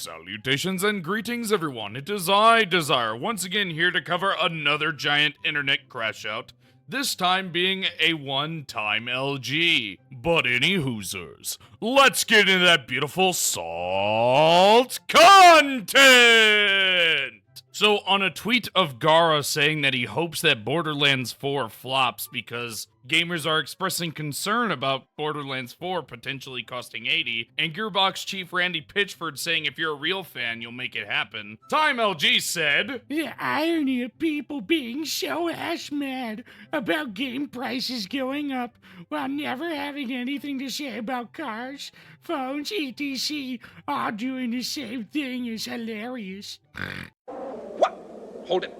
Salutations and greetings, everyone. It is I, Dezire, once again here to cover another giant internet crash out, this time being a one-time LG. But any hoosers, let's get into that beautiful salt content! So, on a tweet of Gara saying that he hopes that Borderlands 4 flops because gamers are expressing concern about Borderlands 4 potentially costing $80, and Gearbox chief Randy Pitchford saying if you're a real fan, you'll make it happen, Time LG said, "The irony of people being so ass mad about game prices going up while never having anything to say about cars, phones, etc. all doing the same thing is hilarious." What? Hold it.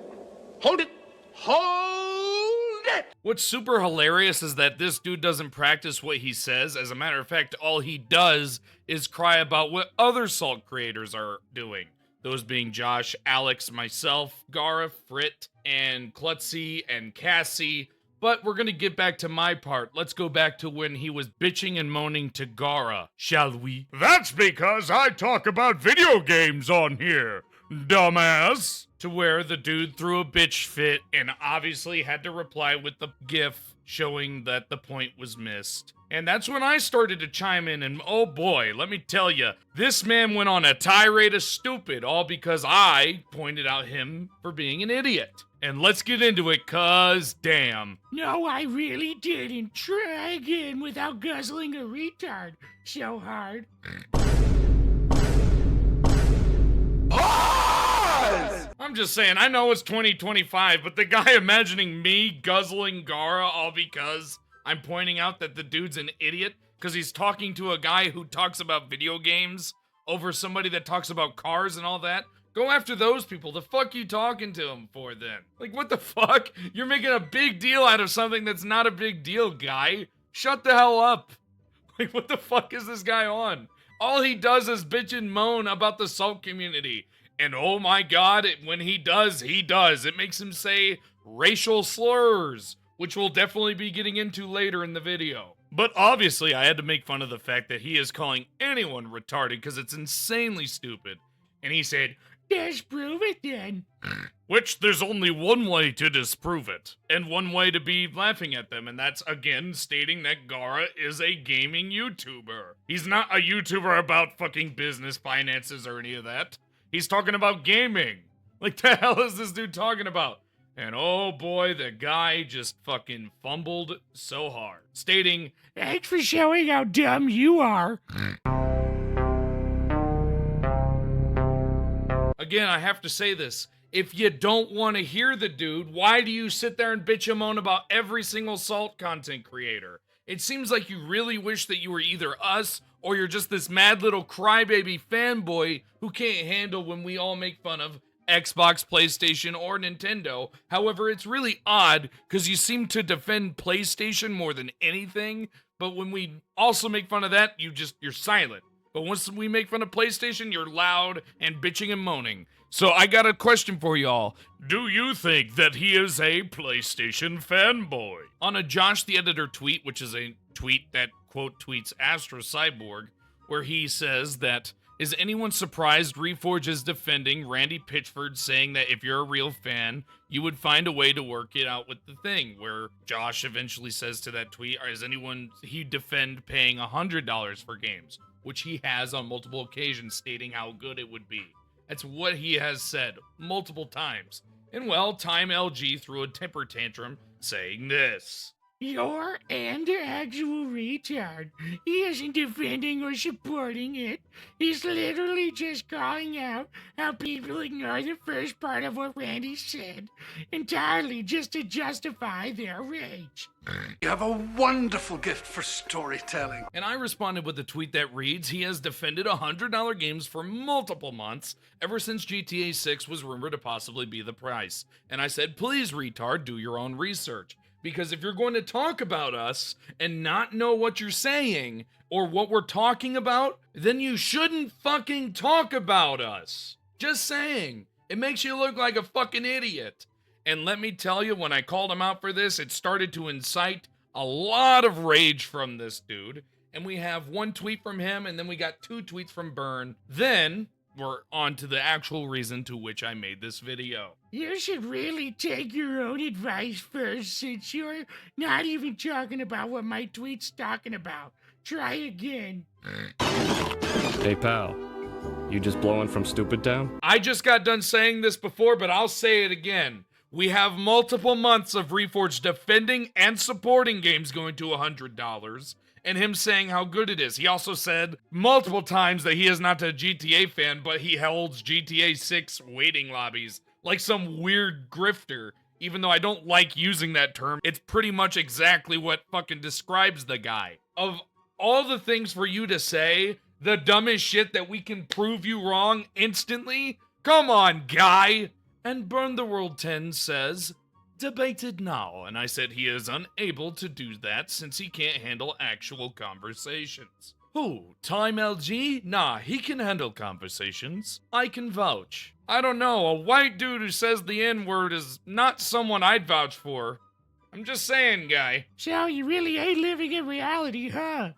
Hold it. Hold it! What's super hilarious is that this dude doesn't practice what he says. As a matter of fact, all he does is cry about what other Salt creators are doing. Those being Josh, Alex, myself, Gara, Frit, and Klutzy, and Cassie. But we're gonna get back to my part. Let's go back to when he was bitching and moaning to Gara, shall we? That's because I talk about video games on here, dumbass! To where the dude threw a bitch fit and obviously had to reply with the gif showing that the point was missed. And that's when I started to chime in, and oh boy, let me tell you, this man went on a tirade of stupid, all because I pointed out him for being an idiot. And let's get into it, cause damn. No, I really didn't. Try again without guzzling a retard so hard. I'm just saying, I know it's 2025, but the guy imagining me guzzling Gara all because I'm pointing out that the dude's an idiot because he's talking to a guy who talks about video games over somebody that talks about cars and all that. Go after those people. The fuck you talking to them for then? Like, what the fuck? You're making a big deal out of something that's not a big deal, guy. Shut the hell up. Like, what the fuck is this guy on? All he does is bitch and moan about the Salt community. And oh my god, when he does. It makes him say racial slurs, which we'll definitely be getting into later in the video. But obviously, I had to make fun of the fact that he is calling anyone retarded because it's insanely stupid. And he said, "Disprove it then." Which there's only one way to disprove it, and one way to be laughing at them, and that's, again, stating that Gara is a gaming YouTuber. He's not a YouTuber about fucking business, finances, or any of that. He's talking about gaming. Like, the hell is this dude talking about? And oh boy, the guy just fucking fumbled so hard, stating, "Thanks for showing how dumb you are." Again, I have to say this. If you don't want to hear the dude, why do you sit there and bitch and moan about every single Salt content creator? It seems like you really wish that you were either us or you're just this mad little crybaby fanboy who can't handle when we all make fun of Xbox, PlayStation, or Nintendo. However, it's really odd because you seem to defend PlayStation more than anything, but when we also make fun of that, you're silent. But once we make fun of PlayStation, you're loud and bitching and moaning. So I got a question for y'all. Do you think that he is a PlayStation fanboy? On a Josh the Editor tweet, which is a tweet that, quote, tweets Astro Cyborg, where he says that, is anyone surprised Reforge is defending Randy Pitchford saying that if you're a real fan, you would find a way to work it out with the thing, where Josh eventually says to that tweet, is anyone he'd defend paying $100 for games? Which he has on multiple occasions, stating how good it would be. That's what he has said multiple times. And well, Time LG threw a temper tantrum saying this. "You're an actual retard. He isn't defending or supporting it. He's literally just calling out how people ignore the first part of what Randy said, entirely just to justify their rage." You have a wonderful gift for storytelling. And I responded with a tweet that reads, he has defended $100 games for multiple months, ever since GTA 6 was rumored to possibly be the price. And I said, please, retard, do your own research. Because if you're going to talk about us and not know what you're saying or what we're talking about, then you shouldn't fucking talk about us. Just saying. It makes you look like a fucking idiot. And let me tell you, when I called him out for this, it started to incite a lot of rage from this dude. And we have one tweet from him, and then we got 2 tweets from Burn. Then we're on to the actual reason to which I made this video. You should really take your own advice first, since you're not even talking about what my tweet's talking about. Try again. Hey pal, you just blowing from Stupid Town? I just got done saying this before, but I'll say it again. We have multiple months of Reforged defending and supporting games going to $100, and him saying how good it is. He also said multiple times that he is not a GTA fan, but he holds GTA 6 waiting lobbies like some weird grifter. Even though I don't like using that term, it's pretty much exactly what fucking describes the guy. Of all the things for you to say, the dumbest shit that we can prove you wrong instantly? Come on, guy! And Burn the World 10 says, debated now, and I said he is unable to do that since he can't handle actual conversations. Who? Time LG? Nah, he can handle conversations. I can vouch. I don't know, a white dude who says the N-word is not someone I'd vouch for. I'm just saying, guy. So you really ain't living in reality, huh?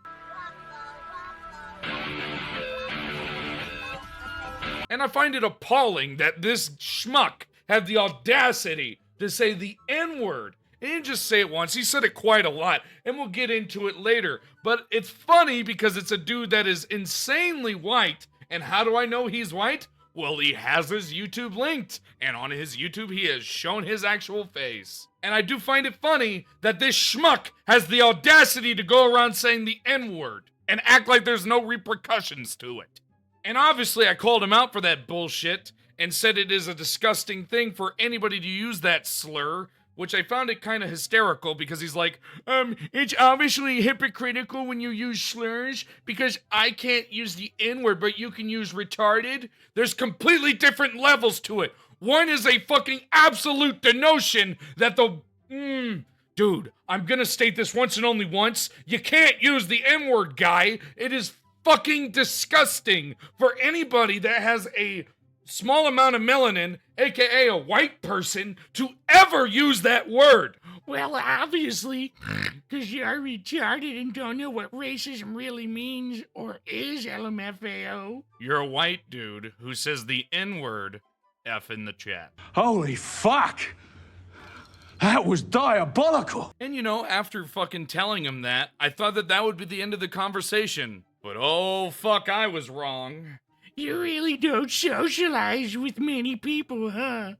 And I find it appalling that this schmuck had the audacity to say the N-word. He didn't just say it once, he said it quite a lot, and we'll get into it later. But it's funny because it's a dude that is insanely white, and how do I know he's white? Well, he has his YouTube linked, and on his YouTube he has shown his actual face. And I do find it funny that this schmuck has the audacity to go around saying the N-word, and act like there's no repercussions to it. And obviously I called him out for that bullshit and said it is a disgusting thing for anybody to use that slur, which I found it kind of hysterical because he's like, it's obviously hypocritical when you use slurs because I can't use the N-word, but you can use retarded. There's completely different levels to it. One is a fucking absolute denotion that the, dude, I'm gonna state this once and only once. You can't use the N-word, guy. It is fucking disgusting for anybody that has a small amount of melanin, aka a white person, to ever use that word. Well, obviously, because you're retarded and don't know what racism really means or is, LMFAO. You're a white dude who says the N-word, F in the chat. Holy fuck! That was diabolical! And you know, after fucking telling him that, I thought that that would be the end of the conversation. But oh fuck, I was wrong. You really don't socialize with many people, huh?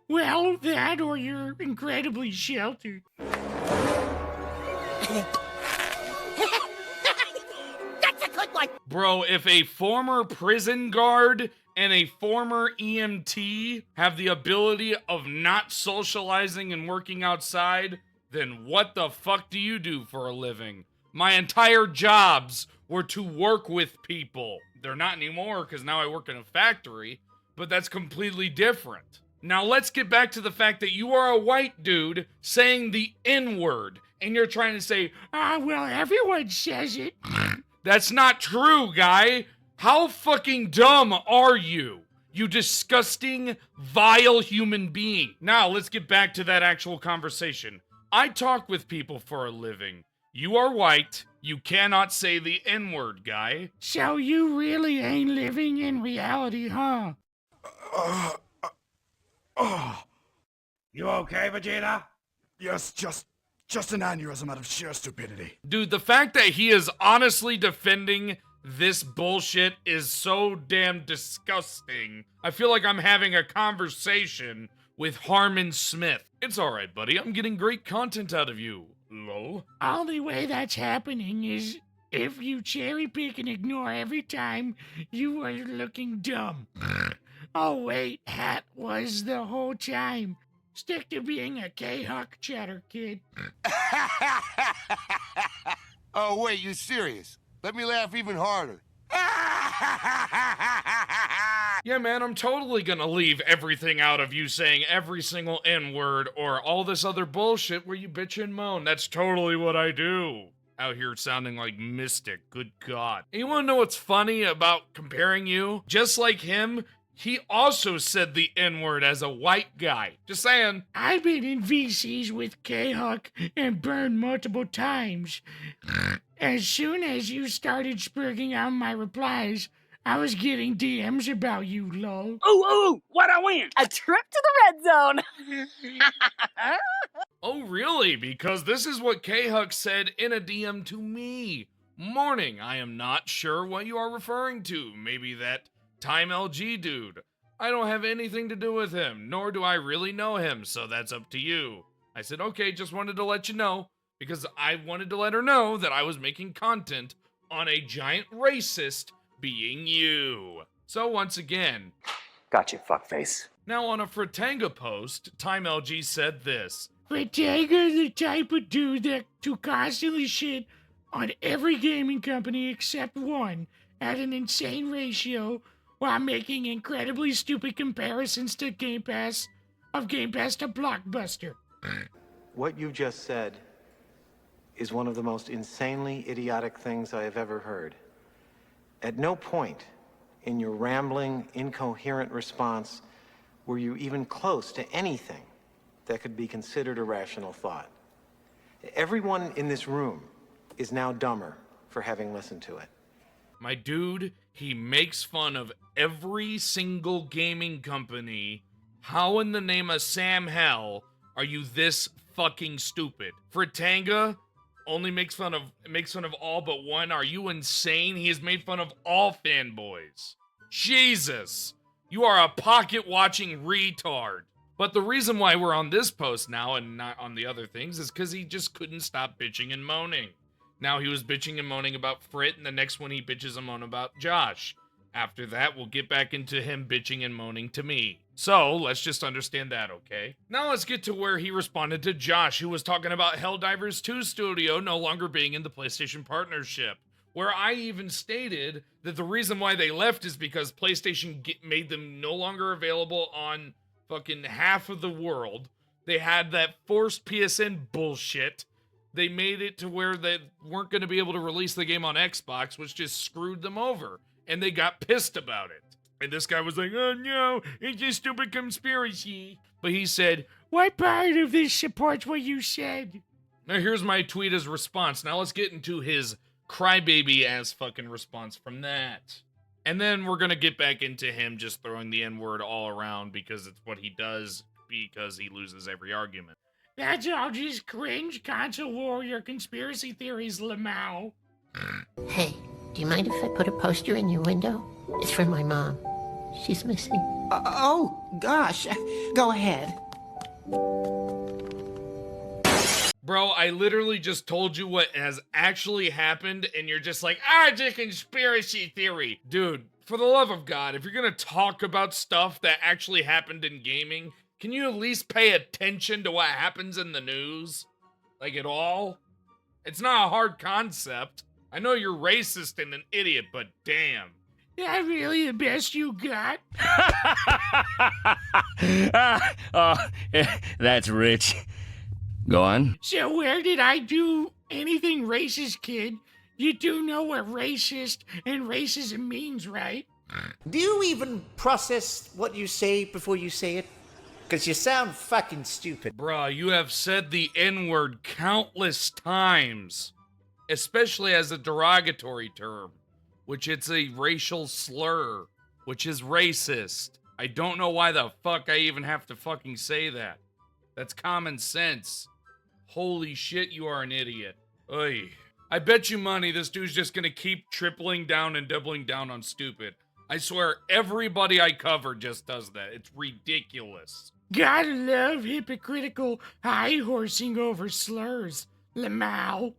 Well, that or you're incredibly sheltered. That's a good one. Bro, if a former prison guard and a former EMT have the ability of not socializing and working outside, then what the fuck do you do for a living? My entire jobs were to work with people. They're not anymore because now I work in a factory, but that's completely different. Now let's get back to the fact that you are a white dude saying the N-word, and you're trying to say, Well, everyone says it. That's not true, guy. How fucking dumb are you? You disgusting, vile human being. Now let's get back to that actual conversation. I talk with people for a living. You are white. You cannot say the N-word, guy. So you really ain't living in reality, huh? You okay, Vegeta? Yes, just an aneurysm out of sheer stupidity. Dude, the fact that he is honestly defending this bullshit is so damn disgusting. I feel like I'm having a conversation with Harmon Smith. It's alright, buddy. I'm getting great content out of you. Lol. Only way that's happening is if you cherry pick and ignore every time you are looking dumb. Oh wait, hat was the whole time. Stick to being a K-Huck chatter kid. Oh, wait, you serious? Let me laugh even harder. Yeah, man, I'm totally gonna leave everything out of you saying every single N-word or all this other bullshit where you bitch and moan. That's totally what I do. Out here sounding like Mystic, good God. And you wanna know what's funny about comparing you? Just like him, he also said the N-word as a white guy. Just saying. I've been in VCs with K-Huck and burned multiple times. As soon as you started spurging out my replies, I was getting DMs about you, lol. Ooh, what I win? A trip to the red zone. Oh, really? Because this is what K-Huck said in a DM to me. Morning, I am not sure what you are referring to. Maybe that Time LG dude. I don't have anything to do with him, nor do I really know him, so that's up to you. I said, okay, just wanted to let you know, because I wanted to let her know that I was making content on a giant racist being you. So once again, Gotcha, fuckface. now on a Fratanga post, Time LG said this. Fratanga, the type of dude that to constantly shit on every gaming company except one at an insane ratio while making incredibly stupid comparisons to Game Pass to Blockbuster. What you just said is one of the most insanely idiotic things I have ever heard. At no point in your rambling, incoherent response were you even close to anything that could be considered a rational thought. Everyone in this room is now dumber for having listened to it. My dude, he makes fun of every single gaming company. How in the name of Sam Hell are you this fucking stupid? Fratanga only makes fun of all but one. Are you insane? He has made fun of all fanboys. Jesus, you are a pocket-watching retard. But the reason why we're on this post now and not on the other things is because he just couldn't stop bitching and moaning. Now he was bitching and moaning about Frit, and the next one he bitches and moans about Josh. After that, we'll get back into him bitching and moaning to me. So, let's just understand that, okay? Now let's get to where he responded to Josh, who was talking about Helldivers 2 Studio no longer being in the PlayStation partnership. Where I even stated that the reason why they left is because PlayStation made them no longer available on fucking half of the world. They had that forced PSN bullshit. They made it to where they weren't going to be able to release the game on Xbox, which just screwed them over. And they got pissed about it. And this guy was like, oh no, it's a stupid conspiracy. But he said, What part of this supports what you said? now here's my tweet as response. Now let's get into his crybaby ass fucking response from that. And then we're going to get back into him just throwing the N-word all around because it's what he does because he loses every argument. That's all just cringe console warrior conspiracy theories, Lamau. Hey, do you mind if I put a poster in your window? It's for my mom. She's missing. Oh, gosh. Go ahead. Bro, I literally just told you what has actually happened, and you're just like, it's a conspiracy theory. Dude, for the love of God, if you're gonna talk about stuff that actually happened in gaming, can you at least pay attention to what happens in the news? Like, at all? It's not a hard concept. I know you're racist and an idiot, but damn. That really the best you got? That's rich. Go on. So where did I do anything racist, kid? You do know what racist and racism means, right? Do you even process what you say before you say it? Because you sound fucking stupid. Bruh, you have said the N-word countless times, especially as a derogatory term, which it's a racial slur, which is racist. I don't know why the fuck I even have to fucking say that. That's common sense. Holy shit, you are an idiot. Oy. I bet you money this dude's just gonna keep tripling down and doubling down on stupid. I swear everybody I cover just does that. It's ridiculous. Gotta love hypocritical high-horsing over slurs, Lamau.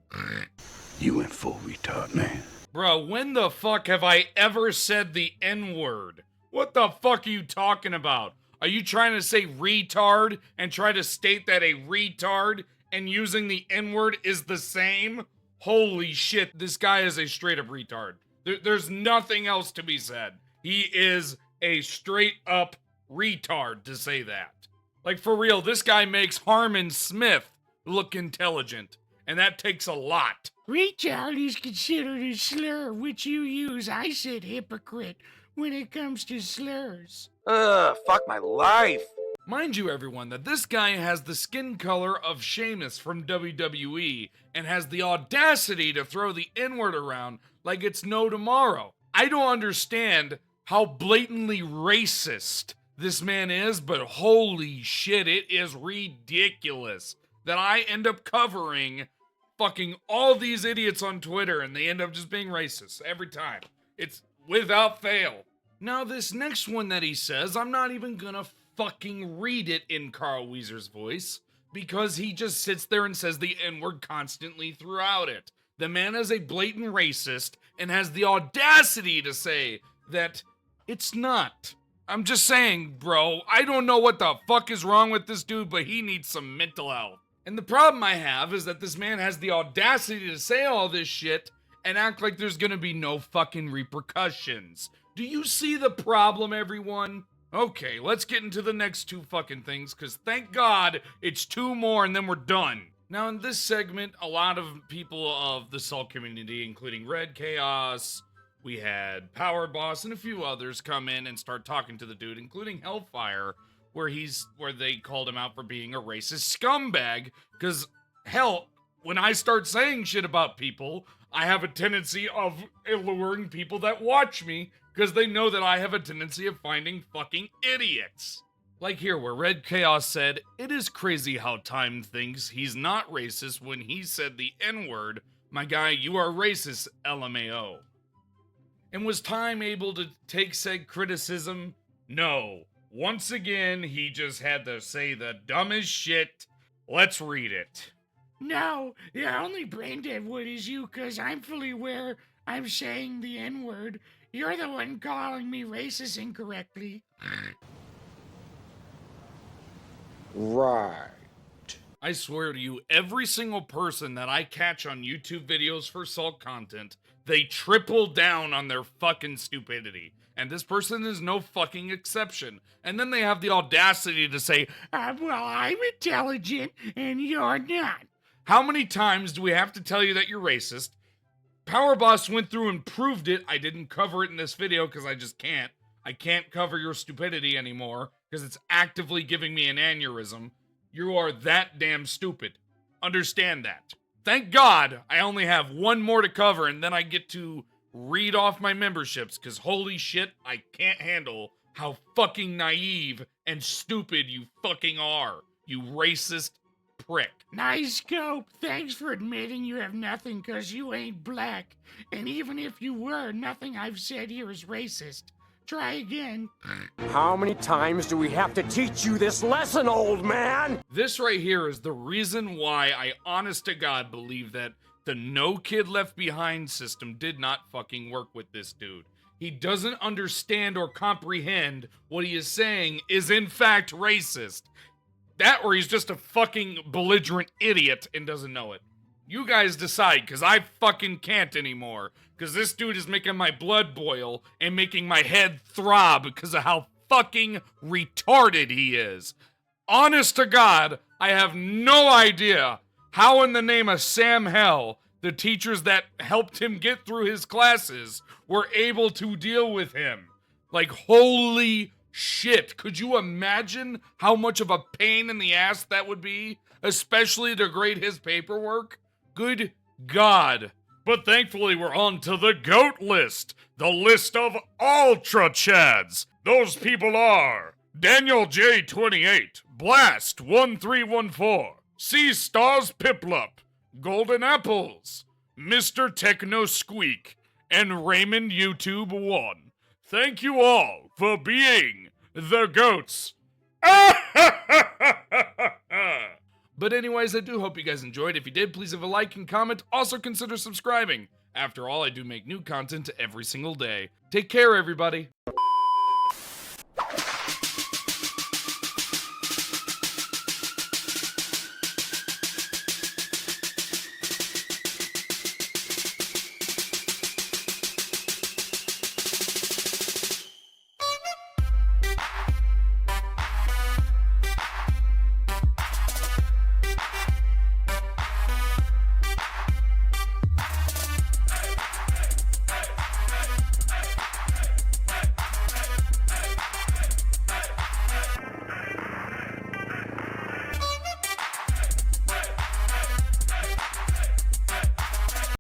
You went full retard, man. Bro, when the fuck have I ever said the N-word? What the fuck are you talking about? Are you trying to say retard and try to state that a retard and using the N-word is the same? Holy shit, this guy is a straight up retard. There's nothing else to be said. He is a straight up retard to say that. Like, for real, this guy makes Harmon Smith look intelligent, and that takes a lot. Retard is considered a slur which you use. I said hypocrite when it comes to slurs. Fuck my life. Mind you, everyone, that this guy has the skin color of Sheamus from WWE and has the audacity to throw the N-word around like it's no tomorrow. I don't understand how blatantly racist this man is, but holy shit, it is ridiculous that I end up covering fucking all these idiots on Twitter and they end up just being racist every time. It's without fail. Now, this next one that he says, I'm not even gonna fucking read it in Carl Weezer's voice because he just sits there and says the N-word constantly throughout it. The man is a blatant racist and has the audacity to say that it's not. I'm just saying, bro, I don't know what the fuck is wrong with this dude, but he needs some mental health. And the problem I have is that this man has the audacity to say all this shit and act like there's gonna be no fucking repercussions. Do you see the problem, everyone? Okay, let's get into the next two fucking things, because thank God it's two more and then we're done. Now, in this segment, a lot of people of the Salt community, including Red Chaos, we had Power Boss, and a few others come in and start talking to the dude, including Hellfire, where they called him out for being a racist scumbag, because, hell, when I start saying shit about people, I have a tendency of alluring people that watch me, because they know that I have a tendency of finding fucking idiots. Like here, where Red Chaos said, "It is crazy how Time thinks he's not racist when he said the N-word. My guy, you are racist, LMAO." And was Time able to take said criticism? No. Once again, he just had to say the dumbest shit. Let's read it. No, the only brain dead wood is you, cause I'm fully aware I'm saying the N-word. You're the one calling me racist incorrectly. Right. I swear to you, every single person that I catch on YouTube videos for SaltContent, they triple down on their fucking stupidity. And this person is no fucking exception. And then they have the audacity to say, well, I'm intelligent and you're not. How many times do we have to tell you that you're racist? Power Boss went through and proved it. I didn't cover it in this video because I just can't. I can't cover your stupidity anymore because it's actively giving me an aneurysm. You are that damn stupid. Understand that. Thank God I only have one more to cover and then I get to read off my memberships because holy shit, I can't handle how fucking naive and stupid you fucking are. You racist prick. Nice scope. Thanks for admitting you have nothing because you ain't black. And even if you were, nothing I've said here is racist. Try again. How many times do we have to teach you this lesson, old man? This right here is the reason why I honest to God believe that the No Kid Left Behind system did not fucking work with this dude. He doesn't understand or comprehend what he is saying is in fact racist. That or he's just a fucking belligerent idiot and doesn't know it. You guys decide, because I fucking can't anymore. Because this dude is making my blood boil and making my head throb because of how fucking retarded he is. Honest to God, I have no idea how in the name of Sam Hell, the teachers that helped him get through his classes were able to deal with him. Like, holy shit. Could you imagine how much of a pain in the ass that would be? Especially to grade his paperwork? Good God. But thankfully we're on to the GOAT list. The list of Ultra Chads. Those people are Daniel J28, Blast 1314, Sea Stars Piplup, Golden Apples, Mr. Techno Squeak, and Raymond YouTube 1. Thank you all for being the GOATs. But anyways, I do hope you guys enjoyed. If you did, please leave a like and comment. Also consider subscribing. After all, I do make new content every single day. Take care, everybody.